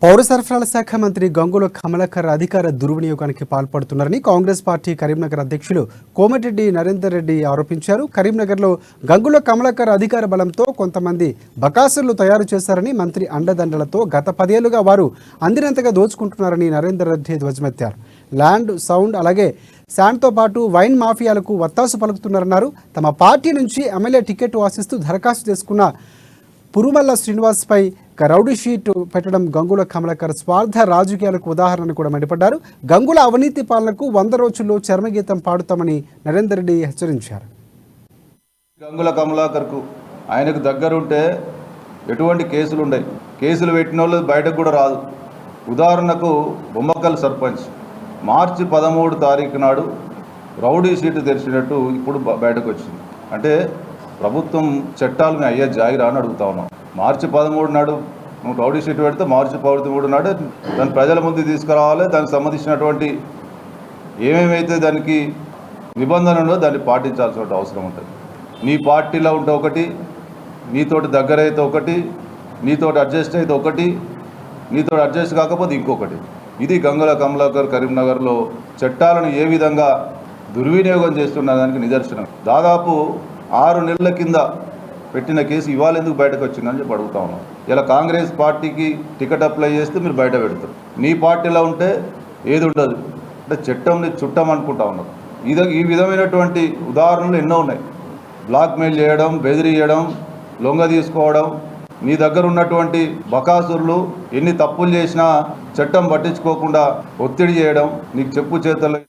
పౌర సరఫరాల శాఖ మంత్రి గంగుల కమలాకర్ అధికార దుర్వినియోగానికి పాల్పడుతున్నారని కాంగ్రెస్ పార్టీ కరీంనగర్ అధ్యక్షులు కోమటిరెడ్డి నరేందర్ రెడ్డి ఆరోపించారు. కరీంనగర్లో గంగుల కమలాకర్ అధికార బలంతో కొంతమంది బకాసులు తయారు చేశారని, మంత్రి అండదండలతో గత 10 ఏళ్లుగా వారు అందినంతగా దోచుకుంటున్నారని నరేందర్ రెడ్డి ధ్వజమెత్తారు. ల్యాండ్, సౌండ్ అలాగే శాండ్తో పాటు వైన్ మాఫియాలకు వత్తాసు పలుకుతున్నారన్నారు. తమ పార్టీ నుంచి ఎమ్మెల్యే టికెట్ ఆశిస్తూ దరఖాస్తు చేసుకున్న పురుమల్ల శ్రీనివాస్పై రౌడీ షీట్ పెట్టడం గంగుల కమలాకర్ స్వార్థ రాజకీయాలకు ఉదాహరణను కూడా మండిపడ్డారు. గంగుల అవినీతి పాలనకు 100 రోజుల్లో చర్మగీతం పాడుతామని నరేందర్ రెడ్డి హెచ్చరించారు. గంగుల కమలాకర్కు ఆయనకు దగ్గరుంటే ఎటువంటి కేసులు ఉండవు. కేసులు పెట్టిన వాళ్ళు బయటకు కూడా రాదు. ఉదాహరణకు బొమ్మకల్ సర్పంచ్ మార్చి 13 తారీఖు నాడు రౌడీ షీట్ తెరిచినట్టు ఇప్పుడు బయటకు వచ్చింది. అంటే ప్రభుత్వం చట్టాలను అయ్యే జాగిరా అని అడుగుతా ఉన్నాం. మార్చి 13 నాడు నువ్వు రౌడీ షీట్ పెడితే మార్చి 13 నాడు దాన్ని ప్రజల ముందు తీసుకురావాలి. దానికి సంబంధించినటువంటి ఏమేమైతే దానికి నిబంధనలు ఉందో దాన్ని పాటించాల్సిన అవసరం ఉంటుంది. నీ పార్టీలో ఉంటే ఒకటి, నీతోటి దగ్గర అయితే ఒకటి, నీతోటి అడ్జస్ట్ అయితే ఒకటి, నీతోటి అడ్జస్ట్ కాకపోతే ఇంకొకటి. ఇది గంగుల కమలాకర్ కరీంనగర్లో చట్టాలను ఏ విధంగా దుర్వినియోగం చేస్తున్న దానికి నిదర్శనం. దాదాపు 6 నెలల కింద పెట్టిన కేసు ఇవాళ ఎందుకు బయటకు వచ్చిందని చెప్పి అడుగుతా ఉన్నాం. ఇలా కాంగ్రెస్ పార్టీకి టికెట్ అప్లై చేస్తే మీరు బయట పెడతారు. నీ పార్టీలో ఉంటే ఏది ఉండదు. అంటే చట్టంని చుట్టం అనుకుంటా ఉన్నారు. ఈ విధమైనటువంటి ఉదాహరణలు ఎన్నో ఉన్నాయి. బ్లాక్మెయిల్ చేయడం, బెదిరియడం, లొంగ తీసుకోవడం, నీ దగ్గర ఉన్నటువంటి బకాసురులు ఎన్ని తప్పులు చేసినా చట్టం పట్టించుకోకుండా ఒత్తిడి చేయడం, నీకు చెప్పు చేతలు